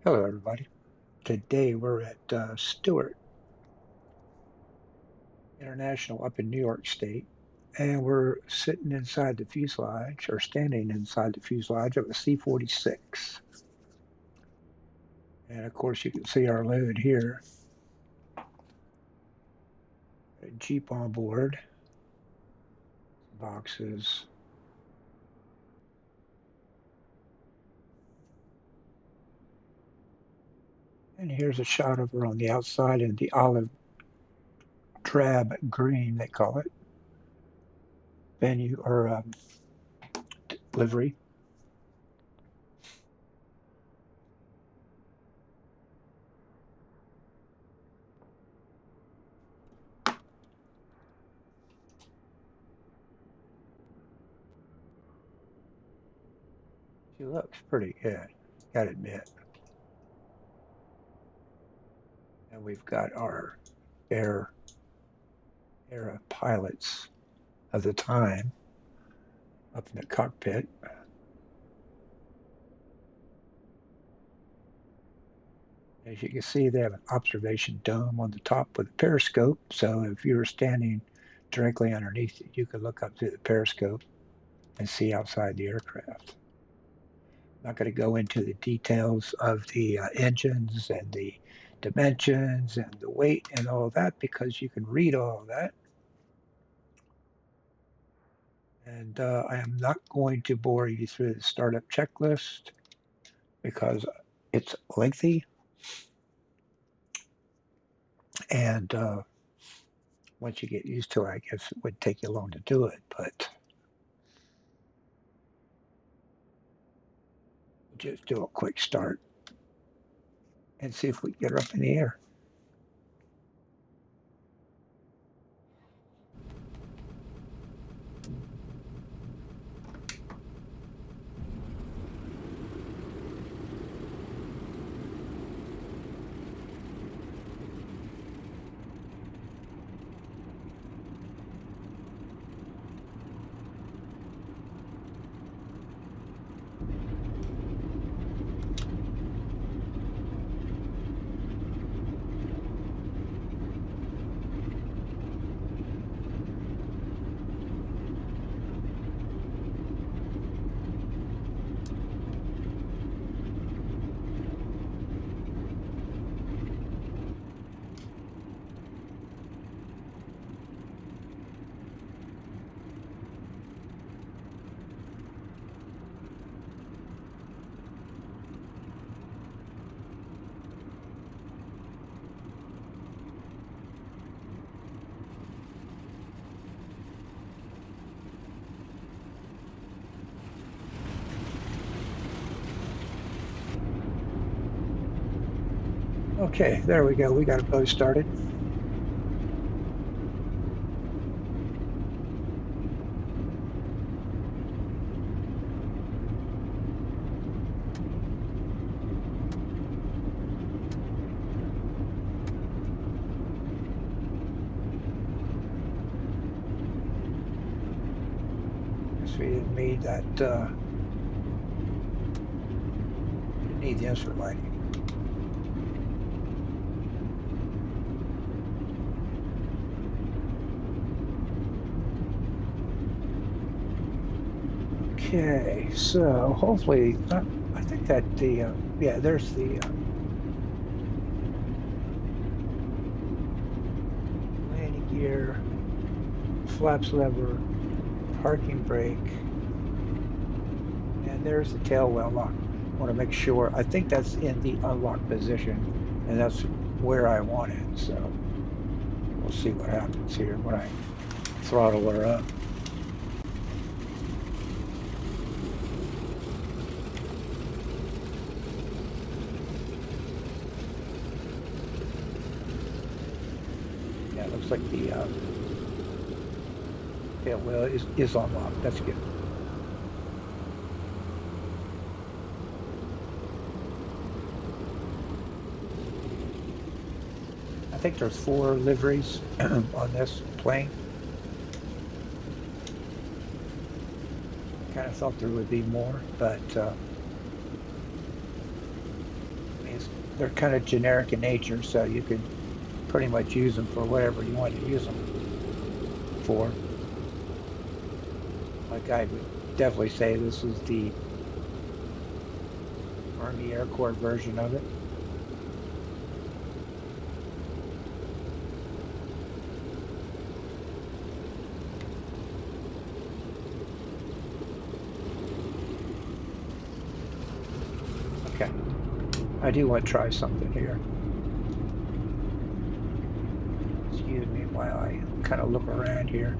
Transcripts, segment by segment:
Hello, everybody. Today we're at Stewart International up in New York State, and we're sitting inside the fuselage, or standing inside the fuselage of a C-46. And of course, you can see our load here. A Jeep on board, boxes. And here's a shot of her on the outside in the olive drab green, they call it, venue or livery. She looks pretty good, gotta admit. And we've got our air era pilots of the time up in the cockpit. As you can see, they have an observation dome on the top with a periscope. So if you were standing directly underneath it, you could look up through the periscope and see outside the aircraft. I'm not going to go into the details of the engines and the dimensions and the weight and all of that because you can read all of that. And I am not going to bore you through the startup checklist because it's lengthy. And once you get used to it, I guess it would take you long to do it. But just do a quick start and see if we can get her up in the air. Okay, there we go. We got a boat started. Guess we didn't need that. Didn't need the instrument lighting. Okay, so hopefully, I think that the yeah, there's the landing gear, flaps lever, parking brake, and there's the tail wheel lock. I want to make sure. I think that's in the unlocked position, and that's where I want it. So we'll see what happens here when I throttle her up. Yeah, it looks like the tail wheel is unlocked. That's good. I think there's 4 liveries on this plane. Kind of thought there would be more, but I mean, they're kind of generic in nature, so you can pretty much use them for whatever you want to use them for. Like I would definitely say this is the Army Air Corps version of it. Okay, I do want to try something here. Excuse me while I kind of look around here.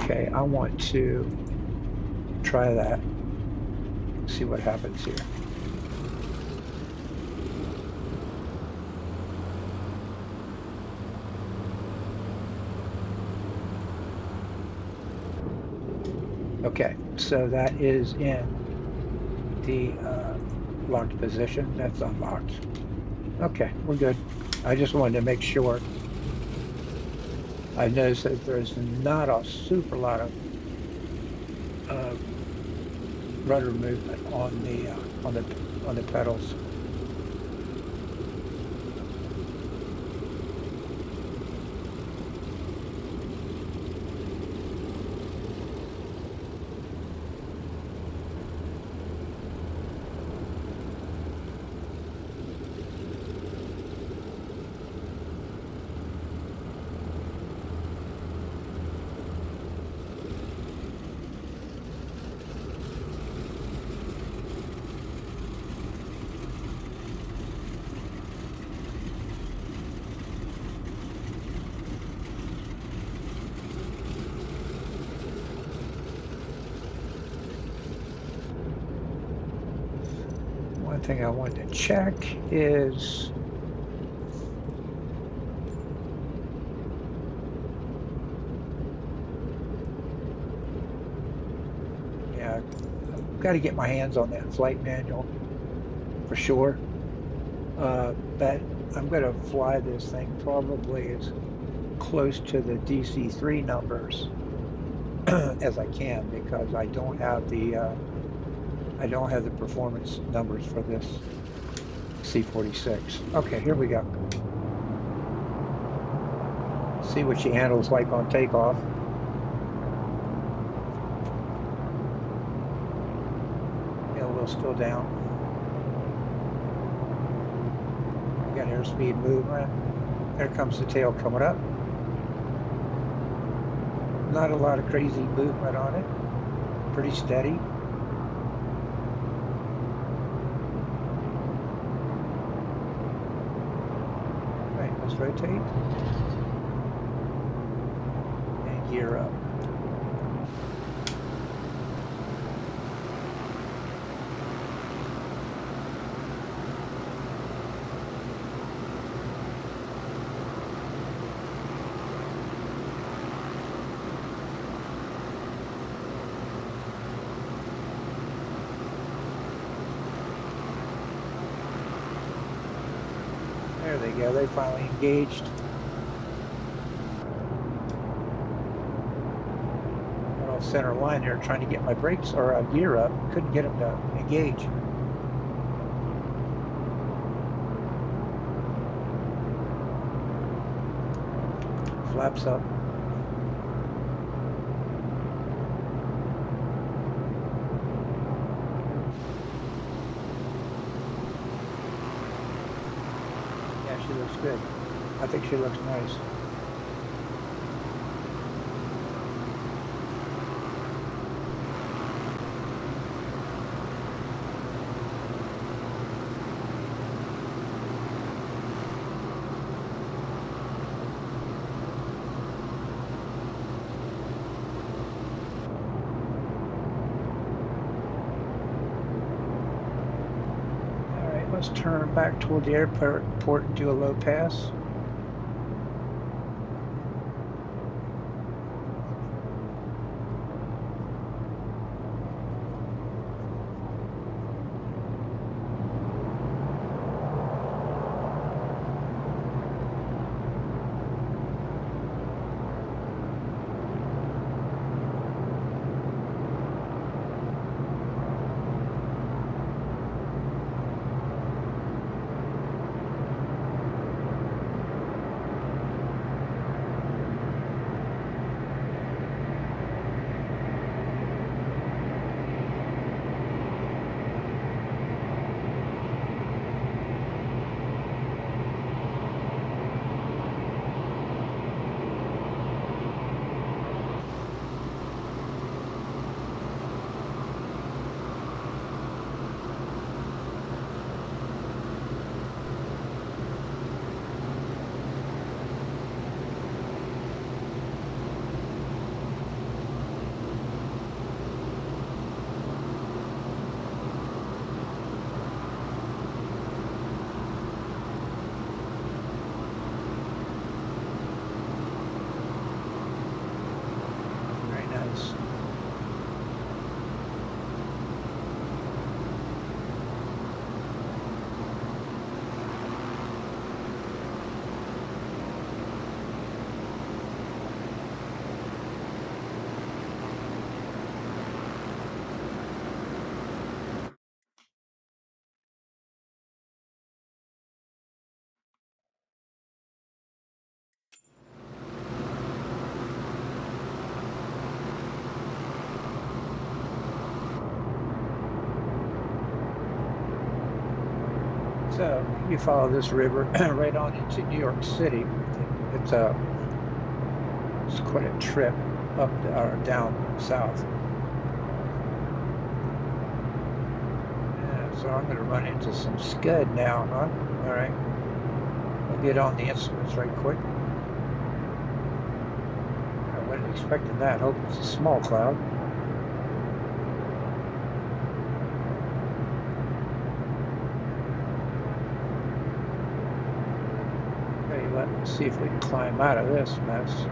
Okay, I want to try that. See what happens here. Okay, so that is in the locked position. That's unlocked. Okay, we're good. I just wanted to make sure. I've noticed that there's not a super lot of uh, rudder movement on the pedals. One thing I wanted to check is yeah, I've got to get my hands on that flight manual for sure. But I'm going to fly this thing probably as close to the DC-3 numbers as I can because I don't have the performance numbers for this C-46. Okay, here we go. See what she handles like on takeoff. Yeah, we're still down. We got airspeed movement. There comes the tail coming up. Not a lot of crazy movement on it. Pretty steady. Right, let's rotate. And gear up. There they go, they finally engaged. Got off center line there trying to get my brakes or gear up. Couldn't get them to engage. Flaps up. She looks good. I think she looks nice. All right, let's turn back toward the airport and do a low pass. So you follow this river right on into New York City. It's quite a trip up or down south. Yeah, so I'm going to run into some scud now, huh? All right. I'll get on the instruments right quick. I wasn't expecting that. Hope it's a small cloud. Okay, let's see if we can climb out of this mess.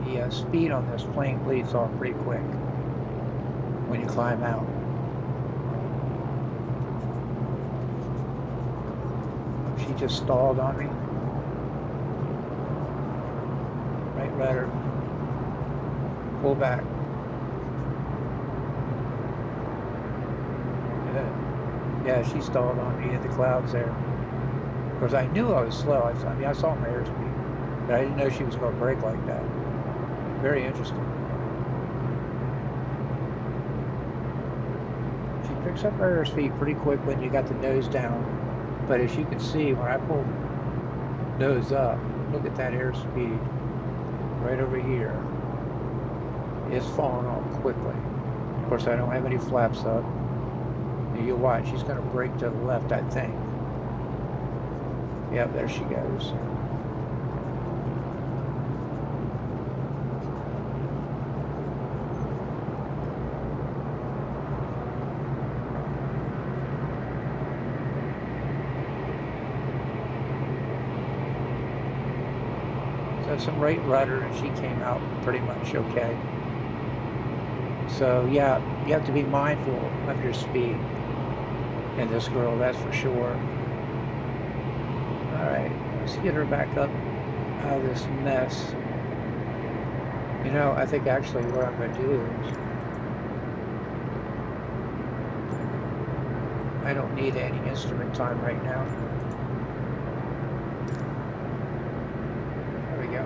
The speed on this plane bleeds off pretty quick when you climb out. She just stalled on me. Right rudder. Pull back. Yeah, she stalled on me in the clouds there. Of course, I knew I was slow. I mean, I saw my airspeed, but I didn't know she was going to brake like that. Very interesting. She picks up her airspeed pretty quick when you got the nose down. But as you can see, when I pull nose up, look at that airspeed right over here. It's falling off quickly. Of course, I don't have any flaps up. You watch, she's going to brake to the left, I think. Yep, there she goes. So some right rudder, and she came out pretty much okay. So yeah, you have to be mindful of your speed in this girl, that's for sure. All right, let's get her back up out of this mess. You know, I think actually what I'm going to do is I don't need any instrument time right now. There we go.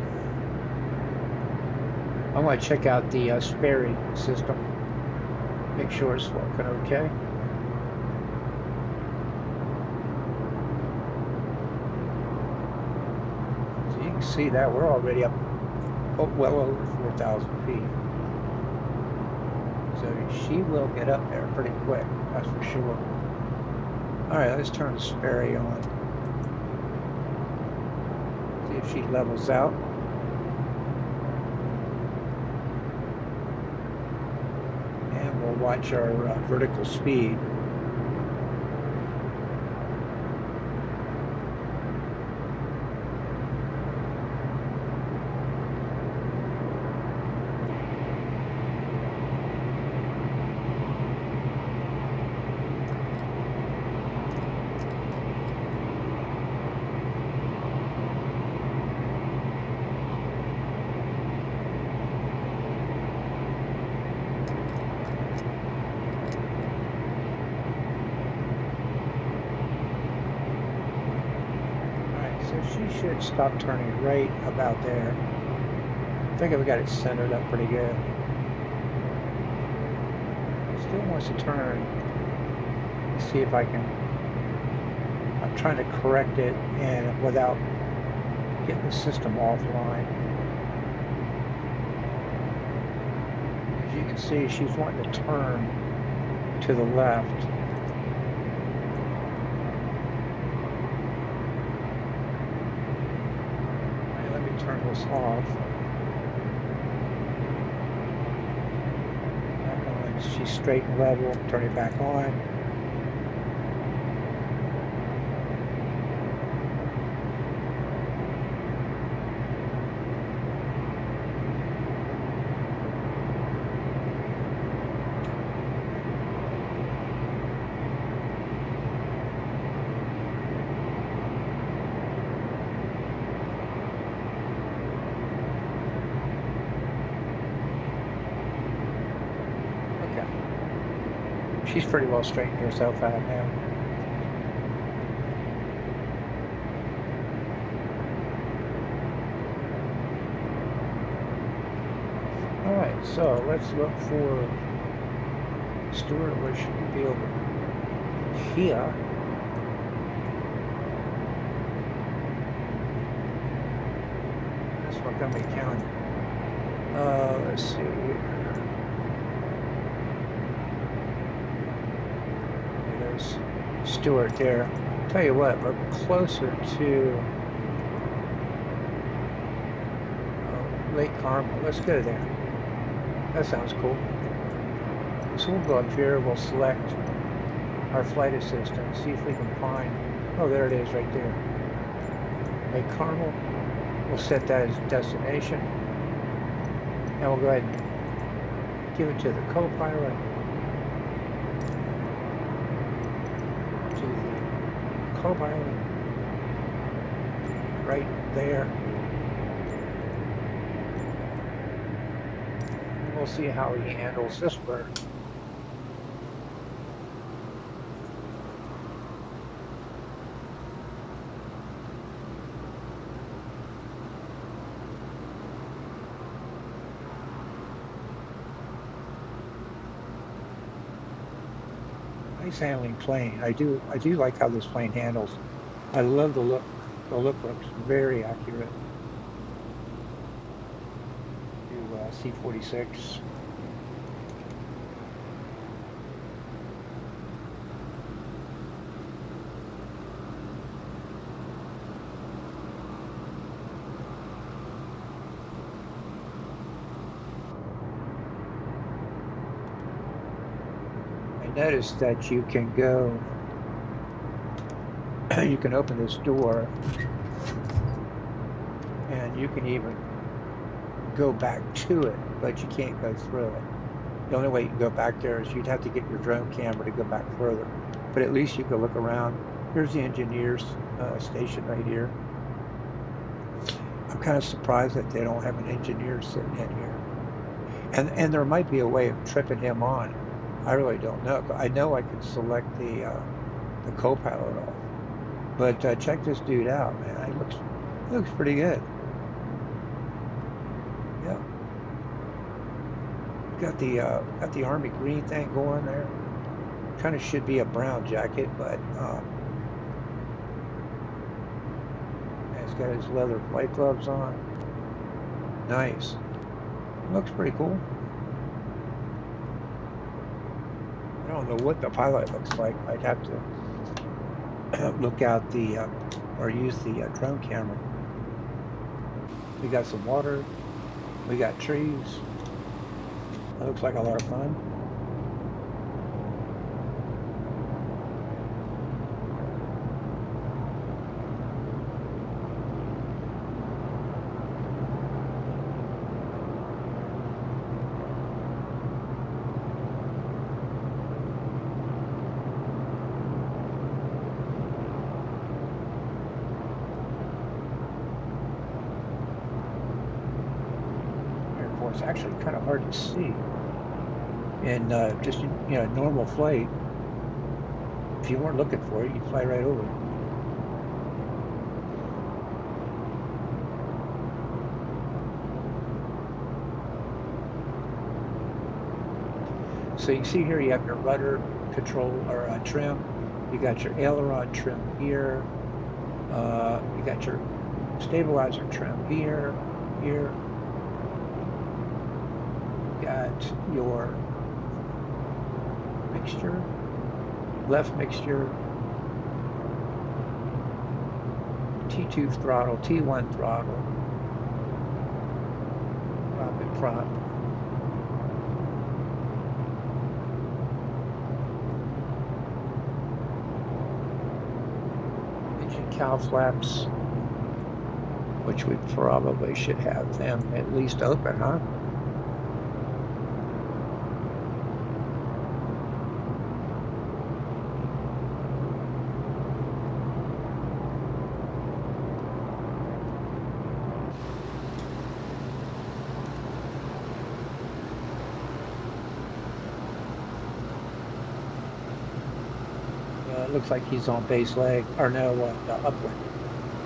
I want to check out the Sperry system. Make sure it's working okay. So you can see that we're already up well over 4,000 feet. So she will get up there pretty quick, that's for sure. All right, let's turn the Sperry on. See if she levels out. And we'll watch our vertical speed. So she should stop turning right about there. I think I've got it centered up pretty good. Still wants to turn. Let's see if I can. I'm trying to correct it and without getting the system offline. As you can see, she's wanting to turn to the left. Turn this off. She's straight and level. Turn it back on. She's pretty well straightened herself out now. So let's look for Stewart, which should be over here. That's Montgomery County. Let's see here. There's Stewart there. Tell you what, we're closer to Lake Carmel. Let's go there. That sounds cool. So we'll go up here, we'll select our flight assistant, see if we can find, oh, there it is right there. Lake Carmel. We'll set that as destination. And we'll go ahead and give it to the co-pilot. To the co-pilot. Right there. And we'll see how he handles this bird. Nice handling plane. I do like how this plane handles. I love the look. The look looks very accurate to C-46. Notice that you can go, you can open this door and you can even go back to it, but you can't go through it. The only way you can go back there is you'd have to get your drone camera to go back further, but at least you can look around. Here's the engineers station right here. I'm kind of surprised that they don't have an engineer sitting in here. And there might be a way of tripping him on. I really don't know. I know I can select the co-pilot off, but check this dude out, man. He looks pretty good. Yeah, got the army green thing going there. Kind of should be a brown jacket, but he's got his leather flight gloves on. Nice. Looks pretty cool. I don't know what the pilot looks like. I'd have to look out or use the drone camera. We got some water. We got trees. That looks like a lot of fun. It's actually kind of hard to see in just normal flight. If you weren't looking for it, you'd fly right over it. So you can see here you have your rudder control or trim. You got your aileron trim here. You got your stabilizer trim here. Got your mixture, left mixture, T2 throttle, T1 throttle, prop and prop. Engine cow flaps, which we probably should have them at least open, huh? It looks like he's on base leg, or no, upwind.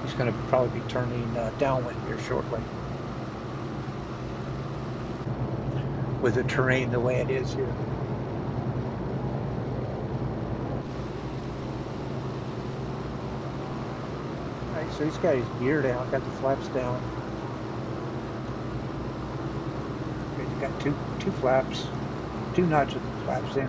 He's going to probably be turning downwind here shortly. with the terrain the way it is here. All right, so he's got his gear down, got the flaps down. Okay, he's got two flaps, two notches of flaps in.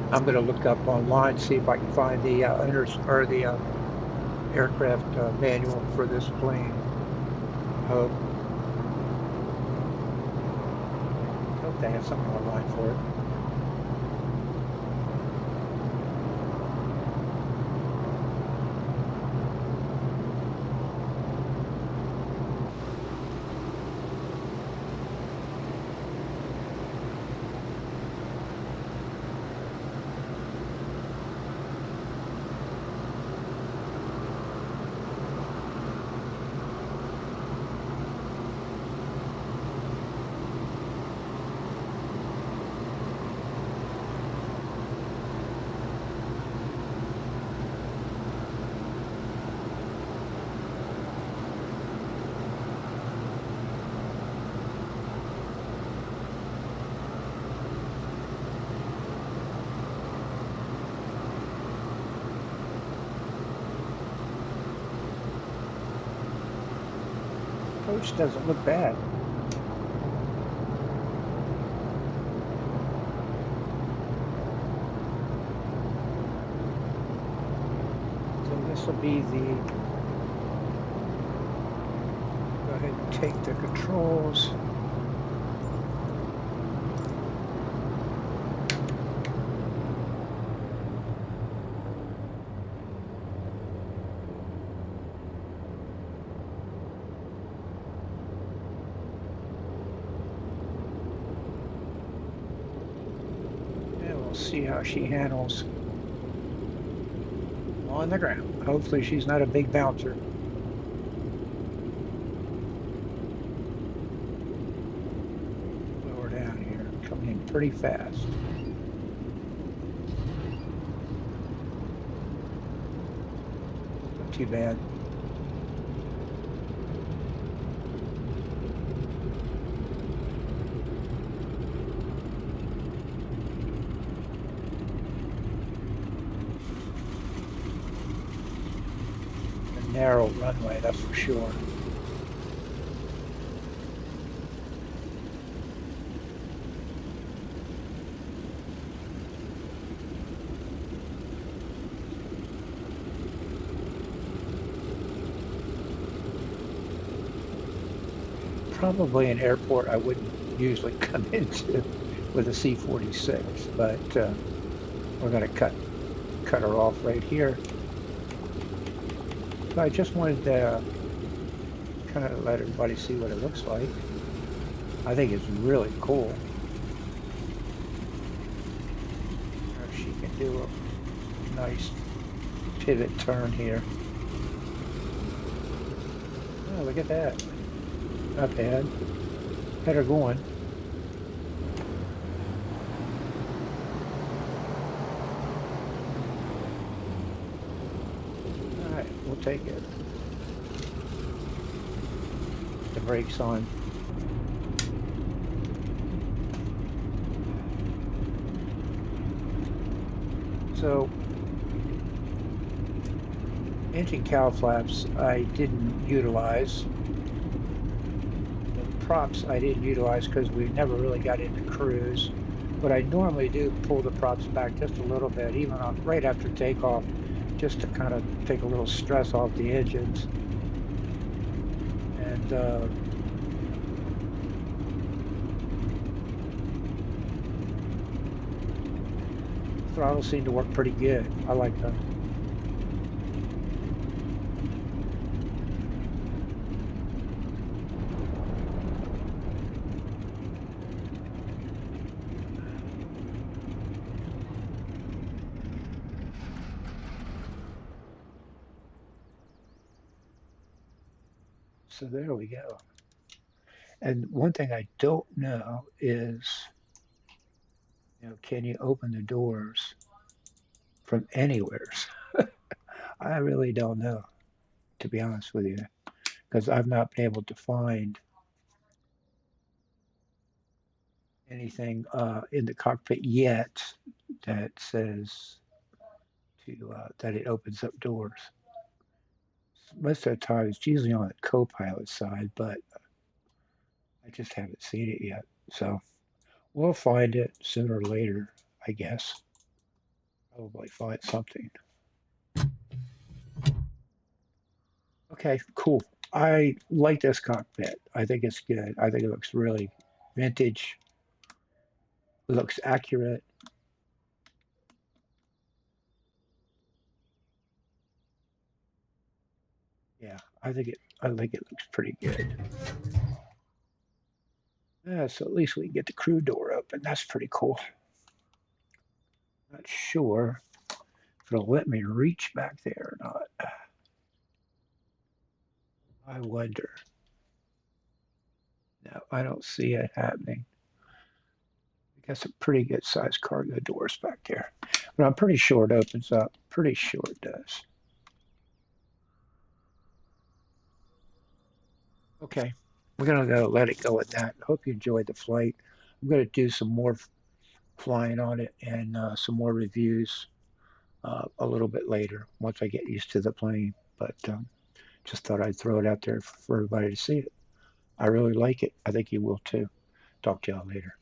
I'm going to look up online, see if I can find the aircraft manual for this plane. Hope they have something online for it. Coach doesn't look bad. So this will be the, go ahead and take the controls. See how she handles on the ground. Hopefully she's not a big bouncer. Lower down here, coming in pretty fast. Not too bad. Narrow runway, that's for sure. Probably an airport I wouldn't usually come into with a C-46, but we're going to cut her off right here. So I just wanted to kind of let everybody see what it looks like. I think it's really cool. She can do a nice pivot turn here. Oh, look at that. Not bad. Had her going. All right, we'll take it. The brakes on. So, engine cowl flaps I didn't utilize. The props I didn't utilize because we never really got into cruise. But I normally do pull the props back just a little bit, even on right after takeoff, just to kind of take a little stress off the engines. And throttles seem to work pretty good. I like them. So there we go. And one thing I don't know is, can you open the doors from anywhere? I really don't know, to be honest with you, because I've not been able to find anything in the cockpit yet that says that it opens up doors. Most of the time, it's usually on the co-pilot side, but I just haven't seen it yet. So we'll find it sooner or later, I guess. Probably find something. Okay, cool. I like this cockpit. I think it's good. I think it looks really vintage. It looks accurate. Yeah, I think it looks pretty good. Yeah, so at least we can get the crew door open. That's pretty cool. Not sure if it'll let me reach back there or not. I wonder. No, I don't see it happening. I guess a pretty good sized cargo doors back there. But I'm pretty sure it opens up. Pretty sure it does. Okay, we're gonna go let it go at that. Hope you enjoyed the flight. I'm gonna do some more flying on it and some more reviews a little bit later once I get used to the plane. But just thought I'd throw it out there for everybody to see it. I really like it. I think you will too. Talk to y'all later.